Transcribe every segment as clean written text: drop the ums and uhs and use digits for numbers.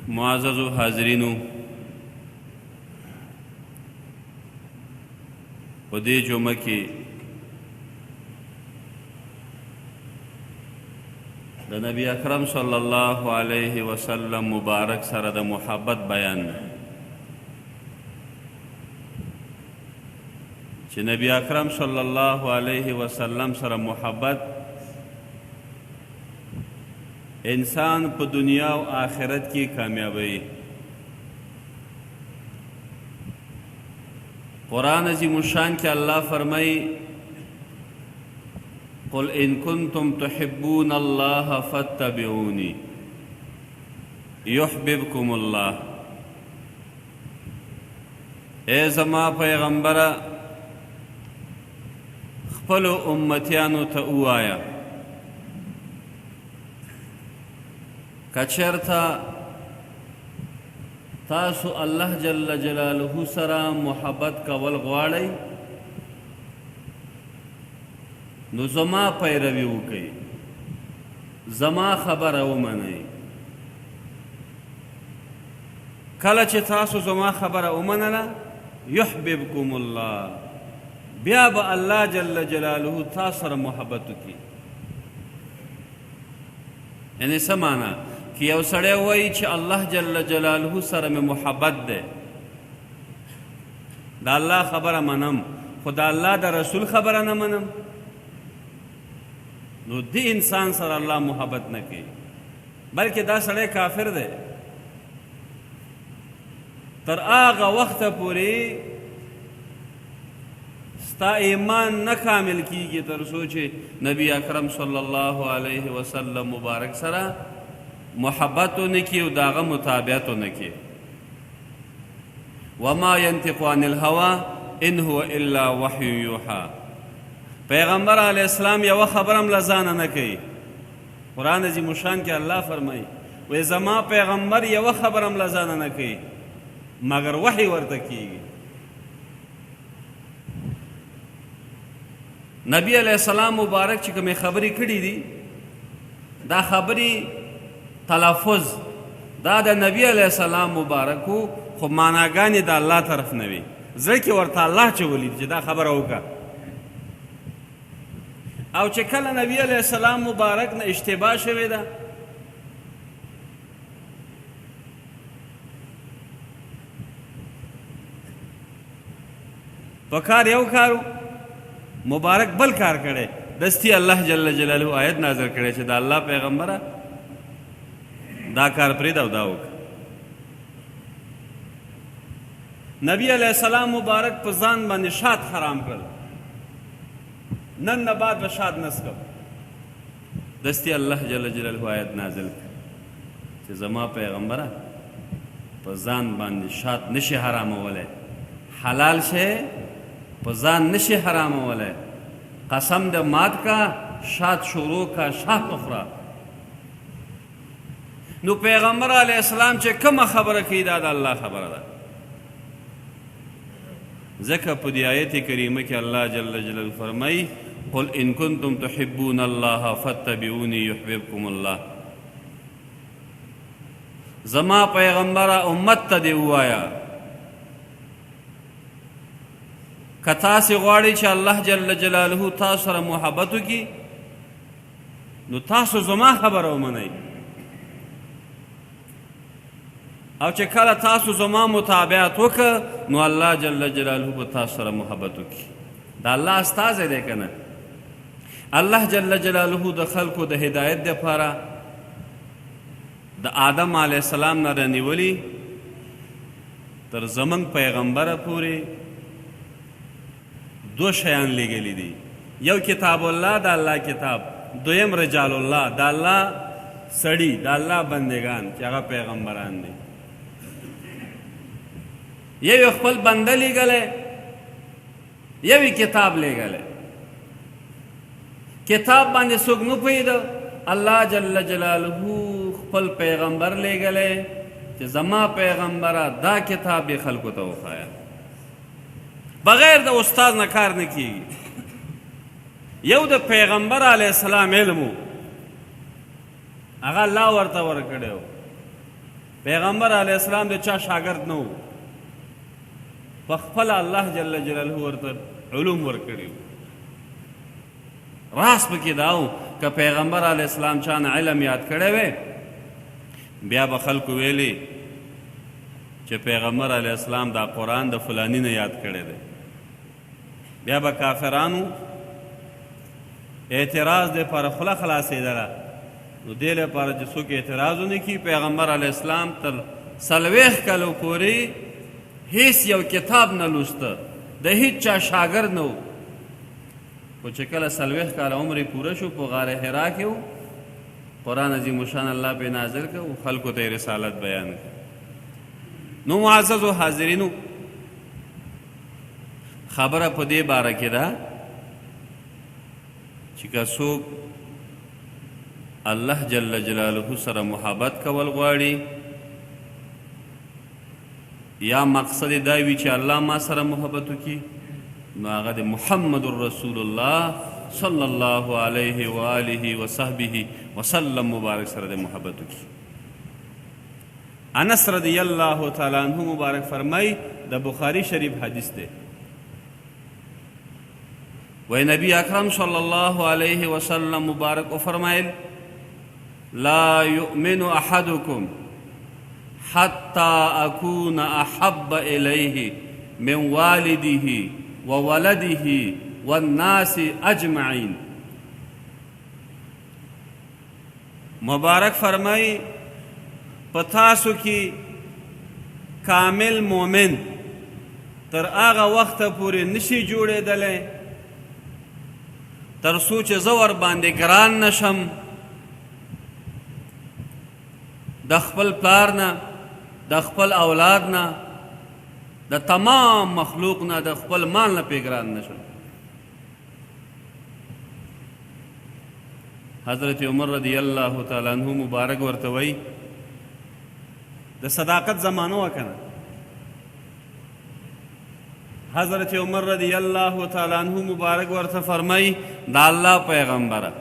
معززو حاضرینو، په دې جمعه کې د نبی اکرم صلی الله علیه وسلم مبارک سره د محبت بیان دی چې نبی اکرم صلی الله علیه وسلم سره محبت انسان په دنیا او آخرت کې کامیابی. قرآن عظیم الشان کې الله فرمایي قل ان کنتم تحبون الله فاتبعوني يحببكم الله. اے زما پیغمبره خپلو امتیانو ته ووایه که چېرته تاسو الله جل جلاله سره محبت کول غواړئ نو زما پیروي وکئ، زما خبره ومنئ. کله چې تاسو زما خبره ومنله یحببکم الله، بیا به الله جل جلاله تاسو سره محبت وکړي. یعنې څه معنا که یو سړی وایي چې الله جل جلاله سره مې محبت دی، د الله خبره منم خو د الله د رسول خبره نه منم، نو دې انسان سره الله محبت نه کوي، بلکې دا سړی کافر دی. تر هغه وخته پورې ستا ایمان نه کامل کیږي تر څو چې نبی اکرم صلی الله علیه وسلم مبارک سره محبت ونه کړي او د هغه مطابقت ونه کړي. وما ینطق عن الهوى ان هو الا وحی یوحی. پیغمبر علیه السلام یوه خبره هم له ځانه نه کوي. قرآن عظیم الشان کې الله فرمایي وایي زما پیغمبر یوه خبره هم له ځانه نه کوي مګر وحی ورته کیږي. نبی علیہ السلام مبارک چې کومې خبرې کړي دي دا خبرې تلفظ دا د نبی علیہ السلام مبارکو، خو معناګانې د الله طرف نه وي، زړه کې ورته الله چولی چې دا خبره وکړه. او چې کله نبی علیہ السلام مبارک نه اشتباه شوې ده په کار یو کارو مبارک بل کار کړي، دستی الله جل جلاله آیت نازل کړي چې دا الله پیغمبره دا کار پرېږده او دا وکړه. نبی علیہ السلام مبارک په ځان باندې شات حرام کړل، نن نه بعد به شات نه څکم، دستی الله جل جلاله آیت نازل کړ چې زما پیغمبره په ځان باندې شات نشي حرامولی، حلال شی په ځان نشي حرامولی، قسم د مات کا شات شروع کا شات اخرى. نو پیغمبر علیہ السلام چې کومه خبره کوي دا د الله خبره ده. ځکه په دې آیت کریمه کې الله جل جلاله فرمایي قل ان کنتم تحبون الله فاتبعوني يحببكم الله. زما پیغمبره امت ته دې ووایه که تاسې غواړئ چې الله جل جلاله تاسو سره محبت وکړي نو تاسو زما خبره ومنئ، او چې کله تاسو زما متابعت وکړه نو الله جل جلاله به تاسو سره محبت وکړي. دا الله استازی دی که نه؟ الله جل جلاله د خلکو د هدایت دپاره د آدم علیه السلام نه رانیولي تر زموږ پیغمبره پورې دو شیان لګلی دي، یو کتاب الله د الله کتاب، دویم رجال الله د الله سړي د الله بندگان چې هغه پیغمبران دي. یو خپل بنده لګلی، یو کتاب لګلی. کتاب باندې څوک نه پوهېده، الله جل جلاله خپل پیغمبر لګلی چې زما پیغمبره دا کتاب یې خلکو ته وښایه. بغیر د استاد نه کار نه کیږي. یو د پیغمبر علیه السلام علم هغه الله ورته ورکړی و، پیغمبر علیه السلام د چا شاګرد نه و، په خپله الله جل جلاله ورته علوم ورکړي وو. راز پکې دا و که پیغمبر علیه السلام چا نه علم یاد کړی وی بیا به خلکو ویلي چې پیغمبر علیه السلام دا قرآن د فلانی نه یاد کړی دی. بیا به کافرانو اعتراض دی پر خوله خلاصېدله، نو دې لپاره چې څوک اعتراض ونه کړي پیغمبر علیه السلام تر 40 کلو پورې هیڅ یو کتاب نه لوسته، د هیڅ چا شاګرد نه و. خو چې کله 40 کاله عمر یې پوره شو په غار حرا کې و، قرآن عظیم الشان الله پې نازل کړ او خلکو ته یې رسالت بیان کړ. نو معززو حاضرینو، خبره په دې باره کې ده چې که څوک الله جل جلاله سره محبت کول غواړي یا مقصد دا وي چې الله ما سره محبت وکړي، نو هغه د محمد رسول الله صلی الله علیه و آله و صحبه وسلم مبارک سره د محبت وکړي. انس رضی الله تعالی عنہ مبارک فرمای، د بخاری شریف حدیث دی، وی نبی اکرم صلی الله علیه وسلم مبارک و فرمایل لا یؤمن احدکم حتی اکون احب الیه من والده وولده والناس اجمعین. مبارک فرمای پتاسو کی کامل مومن تر آغا وقت پوری نشی جوڑے دلے تر سوچ زور باندې ګران نشم د خپل پلار نه، د خپل اولاد نه، د تمام مخلوق نه، د خپل مال نه پې ګران نشم. حضرت عمر رضی الله تعالی عنہ مبارک ورته وی د صداقت زمانه وکنه. حضرت عمر رضی الله تعالی عنہ مبارک ورته فرمای د الله پیغمبره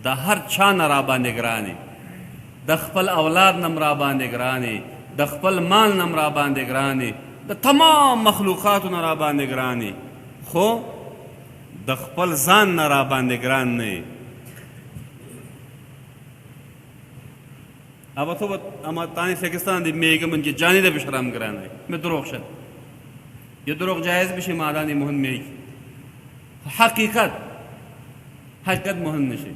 د هر چا نه را باندې ګرانې، د خپل اولاد نه را باندې ګرانې، د خپل مال نه را باندې ګرانې، د تمام مخلوقاتو نه را باندې ګرانې، خو د خپل ځان نه را باندې ګران نه یې. اب تو اما تانی سیکستان دی میگم ان کی جانی ده بشرام گرانه میں دروغ شد، یہ دروغ جائز بشی مادانی مهن میگی حقیقت مهن نشی.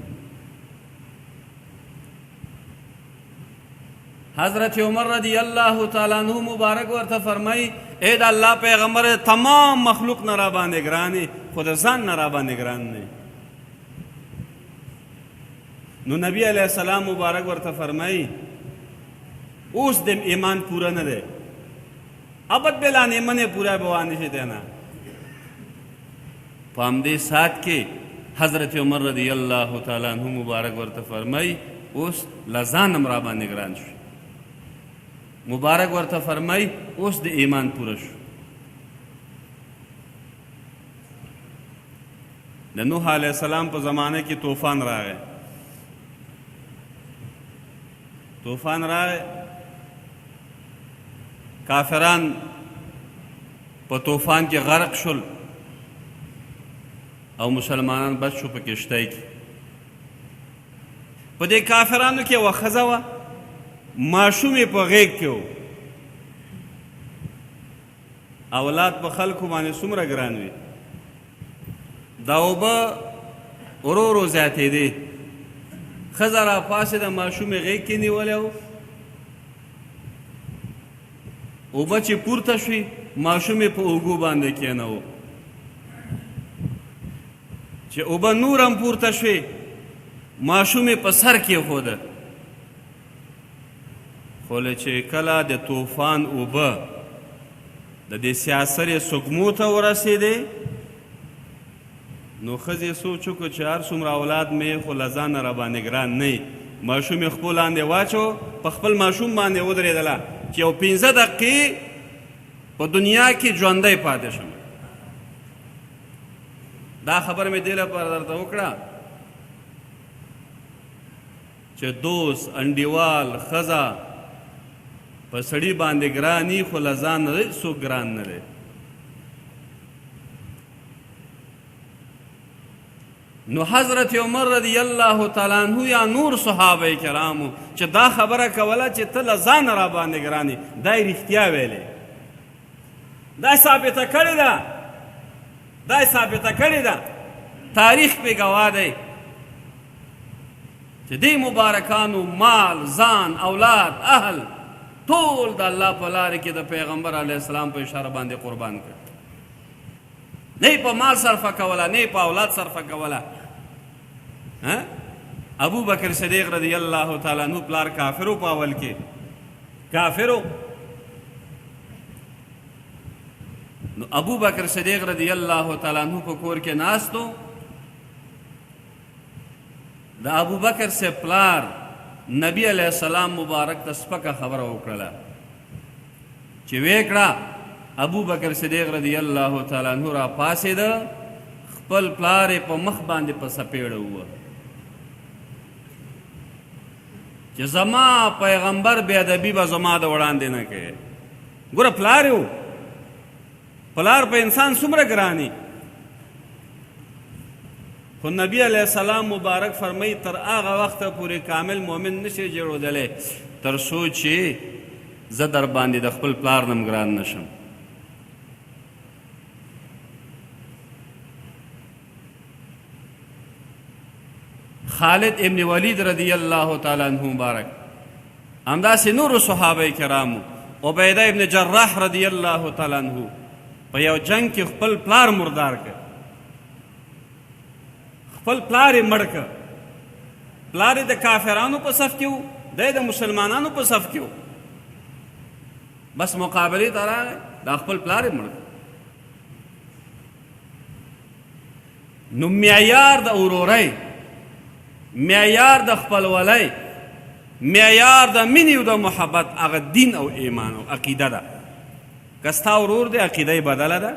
حضرت عمر رضی اللہ تعالی عنہ مبارک ورته فرمائی اے دا اللہ پیغمبر تمام مخلوق نرا باندې گرانی، خود ځان نرا باندې گران نه. نو نبی علیہ السلام مبارک ورته فرمائی اوس دم ایمان پورا نه ده، ابد بلان ایمان پورا بوانی شي دینا. پام دې سات کې حضرت عمر رضی اللہ تعالی عنہ مبارک ورته فرمائی اوس لزان امرا باندې ګران شو. مبارک ورته فرمائی اوس د ایمان پورا شو. د نوح علیہ السلام په زمانه کې طوفان راغی. طوفان راغی، کافران په طوفان کې غرق شول او مسلمانان بچ شو په کشتۍ کې. په دې کافرانو کې یوه ښځه وه، ماشوم یې په غېږ کې و. اولاد په خلکو باندې څومره ګران وي، دا اوبه ورو ورو زیاتېدې. ښځه را پاسېده، ماشوم یې غېږ کې نیولی و. اوبه چې پورته شوي، ماشوم یې په اوږو باندې کېنوه. چې اوبه نور هم پورته شوې، ماشوم یې په سر کېښوده. خو چې کله د طوفان اوبه د دې سیاسرې سږمو ته ورسېدې، نو ښځې سوچ وکړو چې هر څومره اولاد مې خو له ځانه را باندې ګران نه وي. ماشوم یې خپل لاندې واچو، په خپل ماشوم باندې ودرېدله چې یو 15 دقیقې په دنیا کې ژوندی پاتې شم. دا خبر مې دې لپاره درته وکړه چې دوست، انډیوال، ښځه په سړي باندې ګراني خو له ځان نه څوک ګران نه دی. نو حضرت عمر رضی الله تعالی عنہ یا نور صحابه کرامو چې دا خبره کوله چې ته له ځان را باندې ګرانې دا یې رښتیا ویلې، دا ثابته کړې ده، دا ثابته کړې ده، تاریخ پې ګواه دی چې دې مبارکانو مال، ځان، اولاد، اهل ټول د الله په لارې کې د پیغمبر علیه السلام په اشاره باندې قربان کړ. نه یې په مال صرفه کوله، نه یې په اولاد صرفه کوله. ابو بکر صدیق رضی الله تعالی عنہ پلار کافرو په اول کې کافرو. نو ابو بکر صدیق رضی الله تعالی عنہ په کور کې ناستو. د ابو بکر سے پلار نبی علیہ السلام مبارک ته سپکه خبره وکړله چې ویې کړه ابو بکر صدیق رضی الله تعالی عنہ را پاسېده، خپل پلار یې په مخ باندې په سپېړه ووه چې زما پیغمبر بې ادبي به زما د وړاندې نه کوي. ګوره پلار یې و، پلار په انسان څومره ګراني. خو نبی علیہ السلام مبارک فرمایي تر هغه وخته پورې کامل مؤمن نشي جوړېدلی تر څو چې زه در باندې د خپل پلار نم ګران نشم. خالد ابن ولید رضی الله تعالی عنہ مبارک، همداسې نورو صحابه کرامو، عبیده ابن جراح رضی الله تعالی عنہ په یو جنگ کې خپل پلار مردار کړ، خپل پلار یې مړ کړ. پلار یې د کافرانو په صف کې و، دی د مسلمانانو په صف کې و، بس مقابلې ته راغی، دا خپل پلار یې مړ کړ. نو معیار د ورورۍ، معیار د خپلولۍ، معیار د مینې او د محبت هغه دین او ایمان او عقیده ده. که ستا ورور دی عقیده یې بدله ده،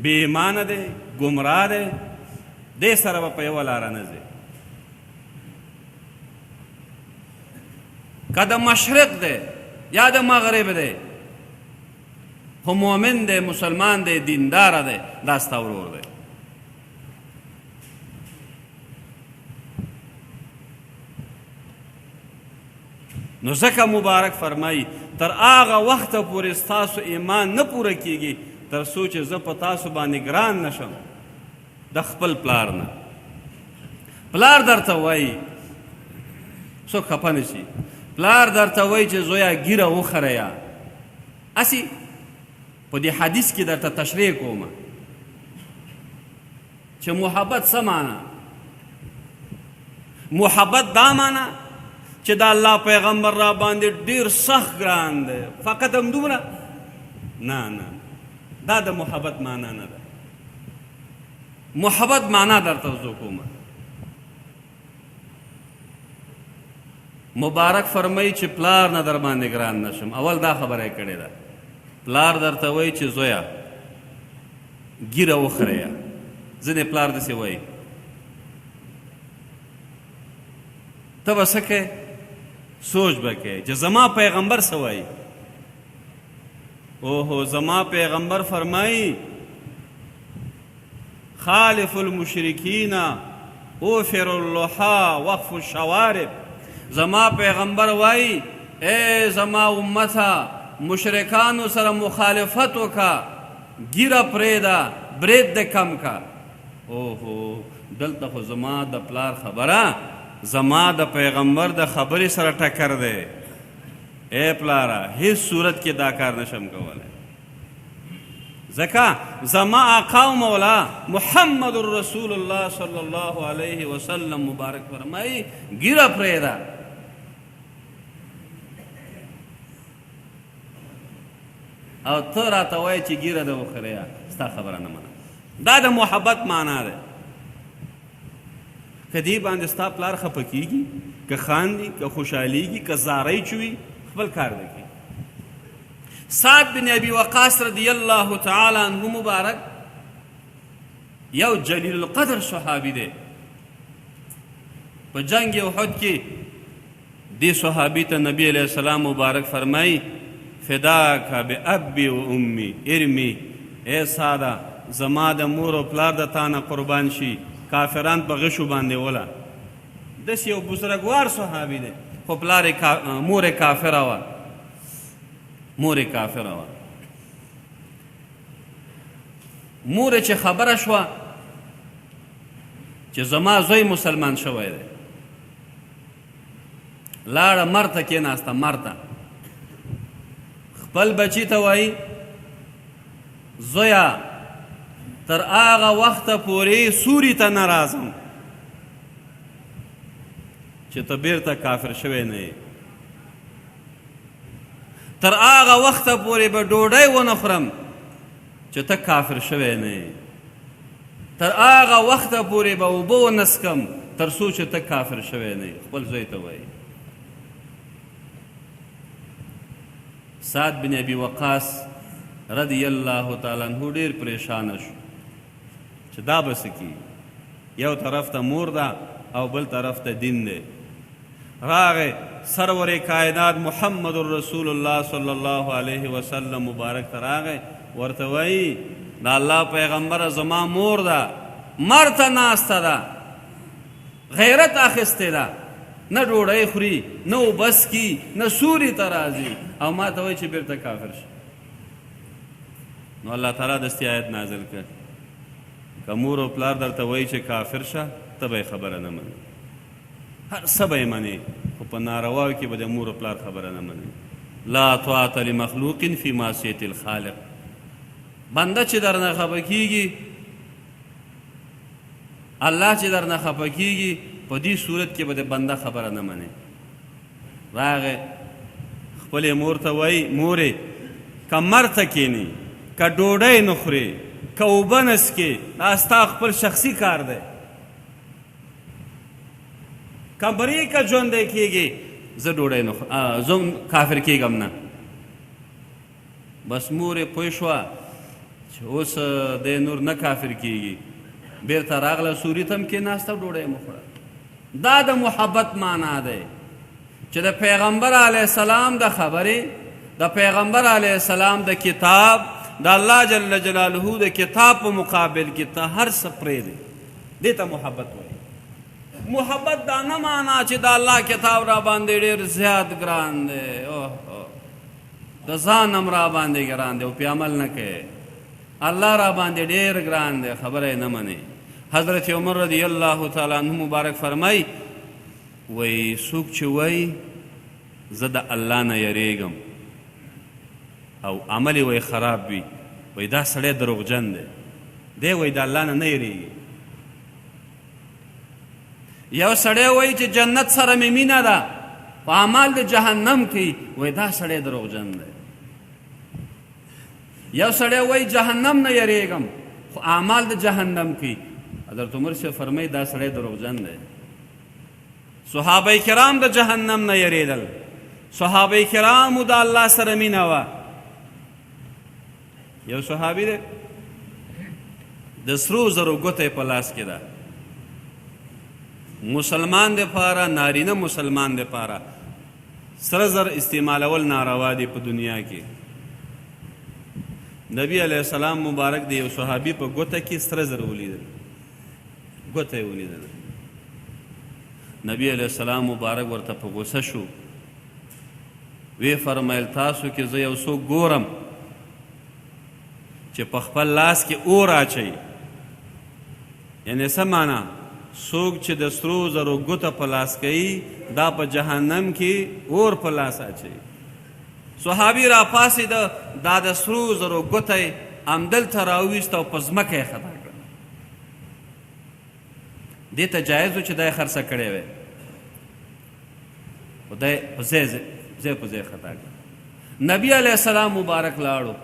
بې ایمانه دی، ګمراه دی، دې سره به په یوه لاره نه ځي. که د مشرق دی یا د مغرب دی خو مؤمن دی، مسلمان دی، دینداره دی، دا ستا ورور دی. نو ځکه مبارک فرمایي تر هغه وخته پورې ستاسو ایمان نه پوره کیږي تر څو چې زه په تاسو باندې ګران نشم د خپل پلار نه. پلار درته وایي، څوک خفه نه شي، پلار درته وایي چې زویه ګیره وخریا. هسې په دې حدیث کې درته تشریح کومه چې محبت څه معنا. محبت دا معنا چې د الله پیغمبر را باندې ډیر سخت ګران دی، فقط همدومره نه، نه، دا د محبت معنا نه ده. محبت معنا درته وضع کومه. مبارک فرمایي چې پلار نه در باندې ګران نشم. اول دا خبره یې کړې ده، پلار درته وایي چې زویه ګیره وخریا. ځینې پلار داسې وایي ته به څه کوې، سوچ به کوې چې زما پیغمبر څه وایي. اوهو زما پیغمبر فرمایي خالف المشرکین اوفر اللحا وقف الشوارب. زما پیغمبر وایي اے زما امتا مشرکانو سره مخالفت وکا، ګیره پرېږده، برید دې کم کا. اوهو دلته خو زما د پلار خبره زما د پیغمبر د خبرې سره ټکر دی. اے پلاره هیڅ صورت کې دا کار نشم کولی، ځکه زما آقا و مولا محمد رسول الله صلی الله علیه وسلم مبارک فرمایي ګیره پرېږده. او ته راته وایې چې ګیره ده وخوریا، ستا خبره نه منم. دا د محبت معنا ده. که دې باندې ستا پلار خفه کېږي، که خاندي، که خوشحالیږي، که زارۍ چوي، خپل کار دی کوي. سعد بن ابي وقاص رضی الله تعالی عنه مبارک یو جلیل القدر صحابي دی. په جنگ احد کې دې صحابي ته نبی علیه السلام مبارک فرمایي فداک بابي و امي ارمي، ای ساده زما د مور او پلار د تا نه قربان شي، کافران په غشو باندې وله. داسې یو بزرګوار صحابي دی خو مور یې کافره وه، مور یې کافره وه. مور چې خبره شوه چې زما زوی مسلمان شوی دی، لاړه مرته کېناسته، مرته خپل بچي ته وایي زویا تر هغه وخته پورې سوري ته نه راځم چې ته بیرته کافر شوی نه یې، تر هغه وخته پورې به ډوډۍ ونه خورم چې ته کافر شوی نه یې، تر هغه وخته پورې به اوبه ونه څښم تر څو چې ته کافر شوی نه یې. خپل زوی ته وایي. سعد بن ابي وقاص رضی الله تعالی عنہ ډېر پریشانه شو چې دا به څه کیږي، یو طرف ته مور ده او بل طرف ته دین دی. راغی سرور کائنات محمد رسول الله صلی الله علیه وسلم مبارک ته راغی، ورته وایي د الله پیغمبره زما مور ده، مرته ناسته ده، غیرت اخیستې ده، نه ډوډۍ خوري نه اوبه څکي نه سوري ته راځي او ما ته وایي چې بیرته کافر شي. نو الله تعالی داسې آیت نازل کړ که مور او پلار درته وایي چې کافر شه ته به یې خبره نه منې، هر څه به یې منې خو په نارواو کې به د مور او پلار خبره نه منې. لا طاعة لمخلوق فی معصیة الخالق. بنده چې درنه خفه کېږي، الله چې درنه خفه کېږي، په دې صورت کې به د بنده خبره نه منې. راغی خپلې مور ته وایي مورې که مرته کښېنې، که ډوډۍ نه خورې، که اوبه نه څښې، دا ستا خپل شخصي کار دی، که مرې که ژوندی کېږي زه ډوډۍ نه خورم، زه کافر کېږم نه. بس مور یې پوه شوه چې اوس دی نور نه کافر کېږي، بیرته راغله سوري ته هم کېناسته، ډوډۍ مو خوړه. دا د محبت معنا دی چې د پیغمبر علیه السلام د خبرې، د پیغمبر علیه السلام د کتاب، د الله جل جلاله د کتاب په مقابل کې ته هر څه پرېږدې. دې ته محبت وایي. محبت دا نه معنا چې د الله کتاب را باندې ډېر زیات ګران دی، د ځان هم را باندې ګران دی او پې عمل نه کوې، الله را باندې ډېر ګران دی، خبره یې نه منې. حضرت عمر رضی الله تعالی عنہ مبارک فرمای وی څوک چې وی زه د الله نه یریږم او عمل یې وی خراب وي، وی دا سړی دروغجن دی، دی وی د الله نه یریږي. یو سړی وی چې جنت سره مې مینه ده په اعمال د جهنم کې، وی دا سړی دروغجن دی. یو سړی وی جهنم نه یریږم خو اعمال د جهنم کې، حضرت عمر سے فرمائی دا سړی دروغجن دی. صحابه کرام د جهنم نه یریدل، صحابه کرامو د الله سره مینه وه. یو صحابي دی د سرو زرو ګوته په لاس کې ده، مسلمان دپاره، نارینه مسلمان دپاره سره زر استعمالول ناروا دی په دنیا کې. نبی علیه السلام مبارک دی یو صحابي په ګوته کې سره زر ولیدل، ګوته یې ولیدل. نبی علیه السلام مبارک ورته په غوسه شو، وی فرمایل تاسو کې زه یو څوک ګورم چې په خپل لاس کې اور اچوي، یعنې څه معنا؟ څوک چې د سرو زرو ګوته په لاس کوي دا په جهنم کې اور په لاس اچوي. صحابي را پاڅېده، دا د سرو زرو ګوته یې همدلته راوویسته او په ځمکه یې خطا کړه. دې ته جایز و چې دا یې خرڅه کړې وی، خو دا یې په ځای په ځای خطا کړه. نبي علیه السلام مبارک لاړو،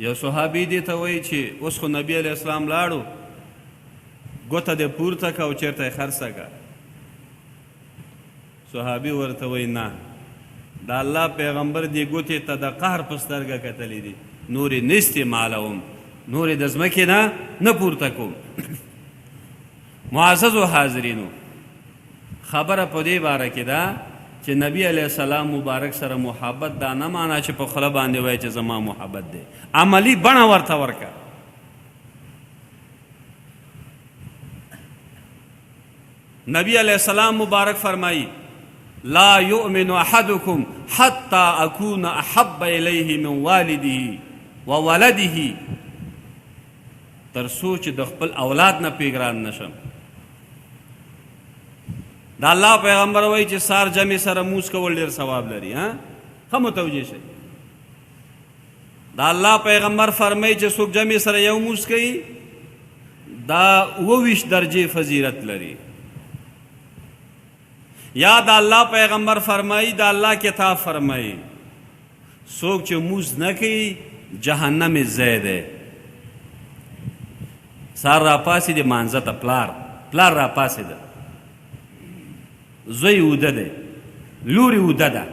یو صحابي دې ته وایي چې اوس خو نبي علیه السلام لاړو، ګوته دې پورته که او چېرته یې خرڅه که. صحابي ورته وایي نه، د الله پیغمبر دې ګوتې ته د قهر په سترګه کتلی دي، نور یې نه استعمالوم، نور یې د ځمکې نه پورته کوم. معززو حاضرینو، خبره په دې باره کې ده چې نبی علیه السلام مبارک سره محبت دا نه معنا چې په خوله باندې وایي چې زما محبت دی، عملی بڼه ورته ورکه. نبی علیہ السلام مبارک فرمائی لا یؤمن احدکم حتی اکون احب الیہ من والده و ولده، تر سوچ د خپل اولاد نه پیګران نشم. دا الله پیغمبر وایي چې سار جمع سره موس کول ډېر ثواب لري. ښه متوجه شئ. دا الله پیغمبر فرمایي چې څوک جمع سره یو موس کوي دا 22 درجې فضیلت لري. یا دا الله پیغمبر فرمایي دا الله کتاب فرمایي څوک چې موس نه کوي جهنم یې ځای دی. سار را پاسې د مانځه ته پلار را پاسې ده، زوی اوده دی، لوري اوده ده،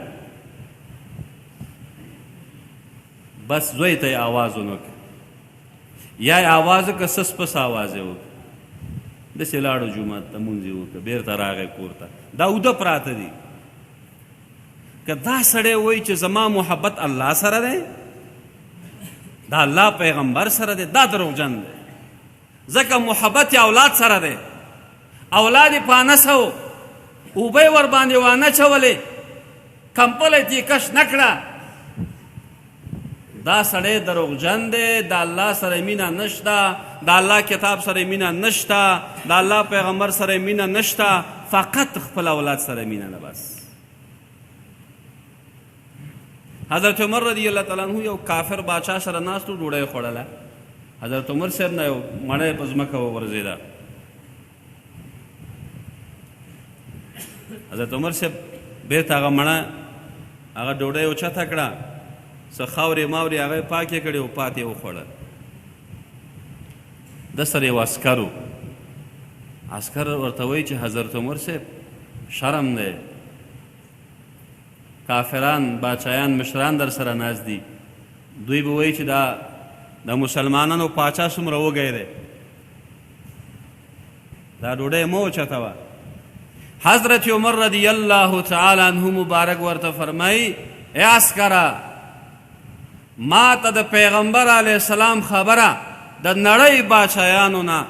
بس زوی ته یې آواز ونه کړه یا یې آواز وکړه سس پس آواز یې وکړه، داسې لاړو جومات ته مونځ یې وکړه، بېرته راغی کور ته، دا اوده پراته دي. که دا سړی وایي چې زما محبت الله سره دی، دا الله پیغمبر سره دی، دا دروغجن دی. ځکه محبت یې اولاد سره دی. اولاد یې پانسه و، اوبه یې ورباندې وانه چولې، کمپله یې کش نه کړه، دا سړی دروغجن دی. د الله سره مینه نشته، د الله کتاب سره مینه نشته، د الله پیغمبر سره مینه نشته، فقط خپل اولاد سره مینه نه بس. حضرت عمر رضی الله تعالی عنہ یو کافر باچا سره ناست و، ډوډۍ خوړله. حضرت عمر صاحب نه یو مړی په ځمکه وغورځېده. حضرت عمر صاحب بېرته هغه مړه هغه ډوډۍ اوچته کړه، څه خاورې ماورې هغه یې پاکې کړې او پاتې یې وخوړل. د سره یو عسکر و، عسکر ورته وایي چې حضرت عمر صاحب شرم دی، کافران باچایان مشران در سره ناست دي، دوی به وایي چې د مسلمانانو پاچا څومره وږی دی، دا ډوډۍ مه اوچته وه. حضرت عمر رضی الله تعالی عنہ مبارک ورته فرمایي ای عسکره، ما ته د پیغمبر علیه السلام خبره د نړۍ باچایانو نه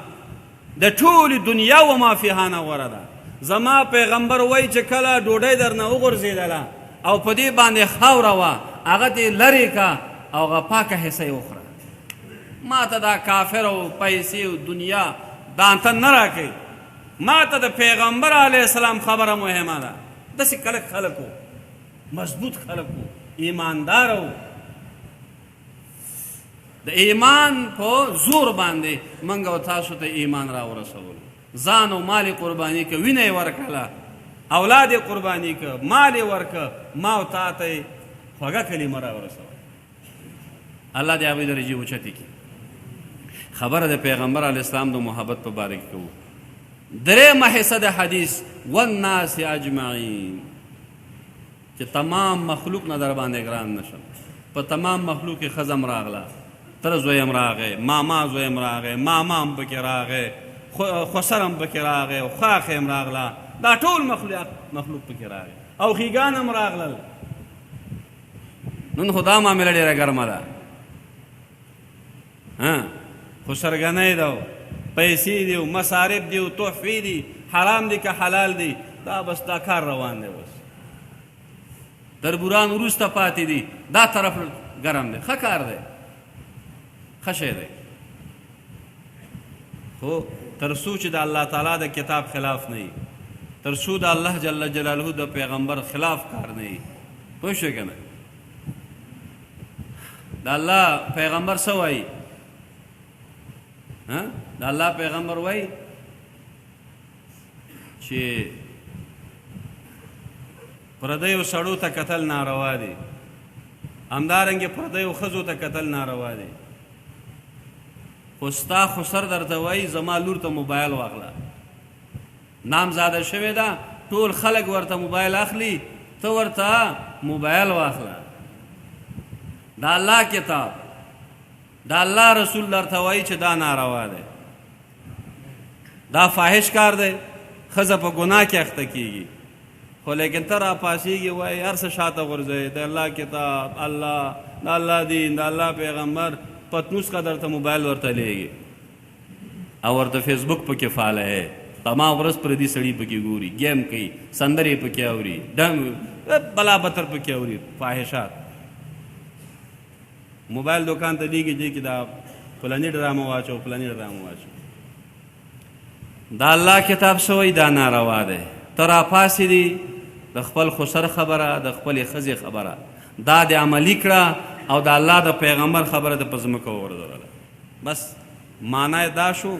د ټولې دنیا و ما فیها نه غوره ده. زما پیغمبر وایي چې کله ډوډۍ در نه وغورځېدله او په دې باندې خاوره وه، هغه دې لرې که او هغه پاکه حصه یې وخوره. ما ته دا کافر او پیسې او دنیا دا انته نه راکوي، ما ته د پیغمبر علیه السلام خبره مهمه ده. داسې کلک خلک و، مضبوط خلک و، ایماندار و، د ایمان په زور باندې موږ او تاسو ته ایمان را ورسولو. ځان او مال قرباني که، وینه یې ورکړله، اولاد یې قرباني که، مال یې ورکه، ما او تا ته یې خوږه کلمه را ورسوله. الله دې هغوی درجې اوچتې کړي. خبره د پیغمبر علیه السلام د محبت په باره کې کوو. درېیمه حصه د حدیث والناس اجمعین، چې تمام مخلوق نه در باندې ګران نشم. په تمام مخلوق کې ښځه م راغله، تره زوی م راغی، ماما زوی م راغی، ماما م پکې راغی، خسر م پکې راغی، خواښې م راغله، دا ټول مخلوق پکې راغی، او ښېګان هم راغلل. نن خو دا معامله ډېره ګرمه ده، خو سرګنۍ ده، پیسې دي، مصارف دي، تحفې دي، حرام دي که حلال دي، دا بس دا کار روان دی. بس تربوران وروسته پاتې دي، دا طرف ګرم دی. ښه کار دی، ښه شی دی، خو تر څو چې د الله تعالی د کتاب خلاف نه وي، تر څو د الله جل جلاله د پیغمبر خلاف کار نه وي. پوه شوې که نه؟ د الله پیغمبر څه وایي؟ د الله پیغمبر وایي چې پردیو سړو ته کتل ناروا دي، همدارنګې پردیو ښځو ته کتل ناروا دي. خو ستا خسر درته وایي زما لور ته موبایل واخله، نامزاده شوې ده، ټول خلک ورته موبایل اخلي، ته ورته موبایل واخله. د الله کتاب، د الله رسول درته وایي چې دا ناروا دی، دا فاحش کار دی، ښځه په ګناه کې اخته کېږي، خو لیکن ته راپاڅېږي وایي هر څه شاته غورځوي، د الله کتاب، الله، د الله دین، د الله پیغمبر، پتنوس قدر ته موبایل ورته لیږي او ورته فیسبوک پکې فعاله ہے، تمام ورځ پردي سړي پکې ګوري، گیم کوي، سندرې پکې اوري، بلا بتر پکې اوري، فاحشات. موبایل دوکان ته لیږي چې کې دا فلاني ډرامه واچو، فلاني ډرامه واچو. دا الله کتاب سوی دا ناروا دی. ته راپاڅېدې، د خپل خسر خبره، د خپلې ښځې خبره دا د عملي کړه او د الله د پیغمبر خبره د په ځمکه وغورځوله. بس معنی دا شو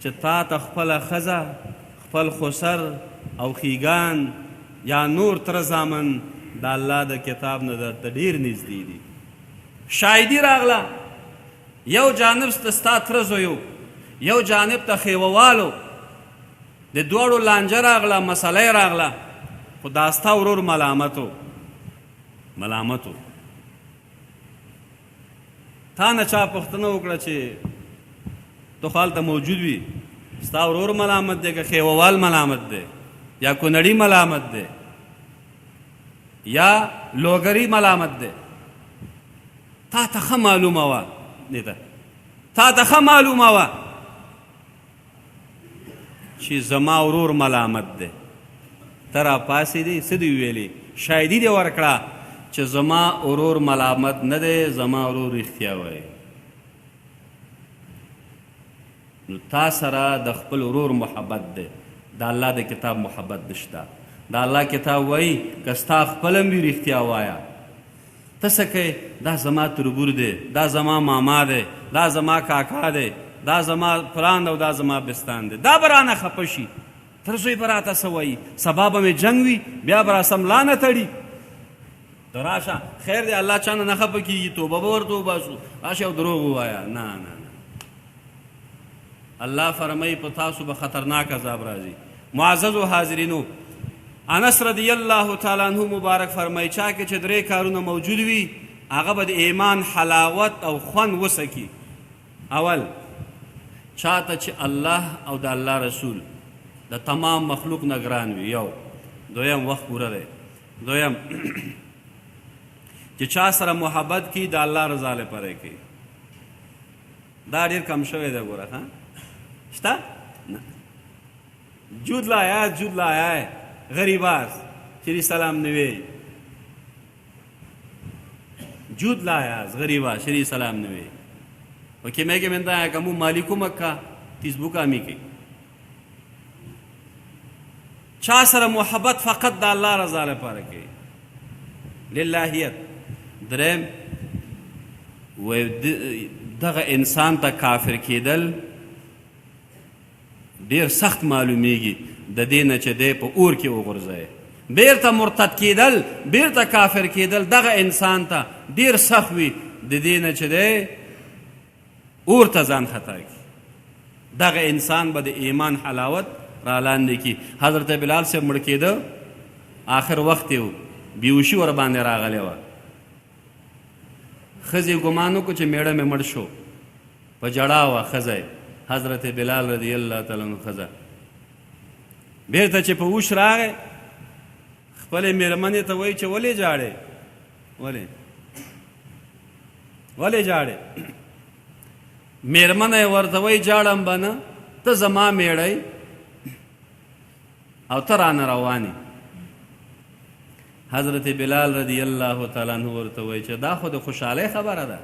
چې تا ته خپله ښځه، خپل خسر او خیګان یا نور تره زامن د الله د کتاب نه درته ډېر نږدې دي. شاهدي راغله، یو جانب ستا تره زویو، یو جانب ته خیوهوالو، د دواړو لانجه راغله، مسله راغله، خو دا ستا ورور ملامتو. تا نه چا پوښتنه وکړه چې تو خو هلته موجود وي، ستا ورور ملامت دی که خیوهوال ملامت دی یا کونړي ملامت دی یا لوګري ملامت دی؟ تا ته ښه معلومه وه، تا ته ښه معلومه وه چې زما ورور ملامت دی. ته راپاڅېدې، څه دې ویلې؟ شاهدي دې ورکړه چې زما ورور ملامت نه دی، زما ورور رښتیا وایي. نو تا سره د خپل ورور محبت دی، د الله د کتاب محبت نشته. د الله کتاب وایي که ستا خپل هم وي رښتیا وایه. ته څه کوې؟ دا زما تربور دی، دا زما ماما دی، دا زما کاکا دی، دا زما پلان او دا زما بستان دی. دا به رانه خفه شي، تر زوی به راته څه وایي، سبا به مې جنګ وي، بیا به راسه ملا نه تړي. ته راشه، خیر دی، الله چا نه نه خفه کېږي، توبه به ورته وباسو، راشه او دروغ ووایه. نه نه نه، الله فرمایي په تاسو به خطرناک عذاب راځي. معززو حاضرینو، انس رضی الله تعالی عنه مبارک فرمایي چا کې چې درې کارونه موجود وي هغه به د ایمان حلاوت او خوند وسکي. اول، چاته چې الله او د الله رسول د تمام مخلوق نه ګران وي. یو. دویم، وخت پوره دی. دویم چې چا سره محبت کی د الله رضا لپاره کوي. دا ډېر کم شوی دی ګوره. ها شته؟ جود لایا ہے، جود لایا ہے غریباز شری سلام نوی. جود لایا غریباز شری سلام نوی. و که میگه من دا کمو مالکو مکه فیسبوک امی کی. چا سره محبت فقط د الله رضا لپاره کوي، للهیت. دریم، و دغه انسان ته کافر کېدل ډیر سخت معلومیږي د دې نه چې دی په اور کې وغورځوي. بیرته مرتد کېدل، بیرته کافر کېدل دغه انسان ته ډیر سخت وي د دې نه چې دی اور ته ځان خطا کړي. دغه انسان به د ایمان حلاوت را لاندې کړي. حضرت بلال صاحب مړ کېده، آخر وخت یې و، بیهوشي ور باندې راغلی وه. ښځې ګمان وکړو چې میړه مې مړ شو، په ژړا وه ښځه. حضرت بلال رضی الله تعالی عنه ښځه بیرته چې په اوش راغی، خپلې مېرمنې ته وایي چې ولې ژاړې، ولې ژاړې؟ مېرمنه یې ورته وایي ژاړم به نه، ته زما میړی او ته رانه روانې. حضرت بلال رضی الله تعالی عنه ورته وایي چې دا خو د خوشحالۍ خبره ده،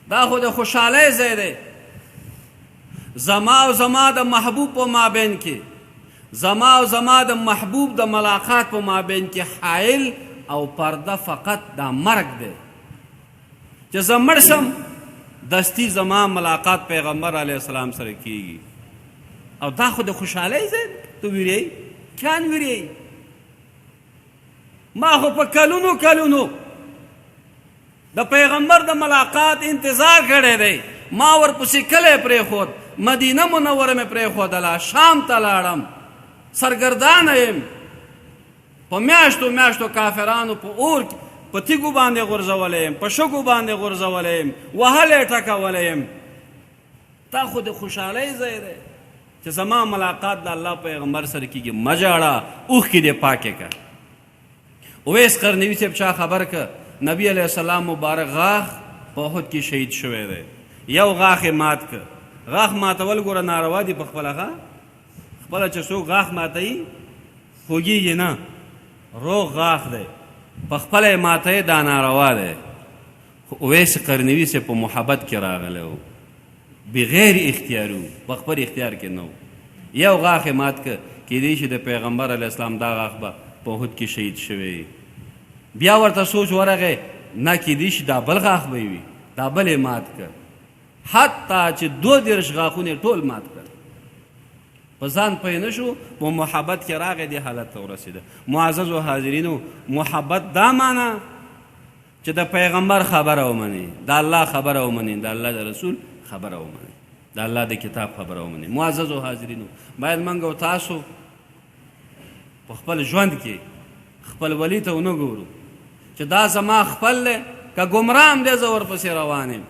دا خو د خوشحالۍ ځای دی. زما او زما د محبوب په مابین کې، زما او زما د محبوب د ملاقات په مابین کې حائل او پرده فقط دا مرګ دی. چې زه مړ شم دستی زما ملاقات پیغمبر علیه السلام سره کیږي. او دا خو د خوشحالۍ ځای دی. تو ویریږي؟ کیان ویریږي؟ ما خو په کلونو کلونو د پیغمبر د ملاقات انتظار کړی دی. ما ورپسې کلی پرېښود، مدینه منوره مې پرېښودله، شام ته لاړم، سرګردانه یم. په میاشتو میاشتو کافرانو په اور په تیږو باندې غورځولی یم، په شګو باندې غورځولی یم، وهلی ټکولی یم. دا خو د خوشحالۍ ځای دی. چې زما ملاقات د الله پیغمبر سره کېږي مه ژاړه اوښکې دې پاکې که. اویس قرنوي صاحب چا خبر که نبی علیه السلام مبارک غاښ په احد کې شهید شوی دی، یو غاښ یې مات که. غاښ ماتول ګوره ناروا دي په خپله خپله چې څوک غاښ ماتوي خوږېږي نه، روغ غاښ دی په خپله یې ماتوي دا ناروا دی. خو اویس قرنوي صاحب په محبت کې راغلی و، بغیر اختیاري و، په خپل اختیار کې نه و. یو غاښ یې مات که، کیدای شي د پیغمبر علیه السلام دا غاښ به په احد کې شهید شوی. بیا ورته سوچ ورغی نه کیدای شي دا بل غاښ به وي، دا بل یې مات که. حتی چې 22 غاښونه یې ټول مات کړ، په ځان پوه نه شو، په محبت کې راغی دې حالت ته ورسېده. معززو حاضرینو، محبت دا معنا چې د پیغمبر خبره ومني، د الله خبره ومني، د الله د رسول خبره ومني، د الله د کتاب خبره ومني. معززو حاضرینو، باید موږ او تاسو په خپل ژوند کې خپل ولی ته ونه ګورو چې دا زما خپل دی که ګمراه هم دی زه ورپسې روان یم،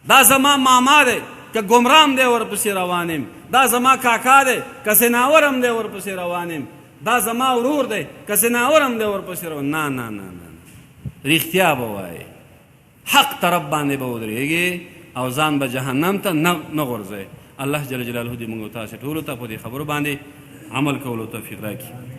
دا زما ماما دی که ګمراه هم دی ورپسې روان یم، دا زما کاکا دی که زناور هم دی ورپسې روان یم، دا زما ورور دی که زناور هم دی ورپسې روان. نه نه نه نه، رښتیا به وایې، حق طرف باندې به ودرېږې او ځان به جهنم ته نه غورځئ. الله جل جلاله دې موږ تاسې ټولو ته په دې خبرو باندې عمل کولو توفیق راکړي.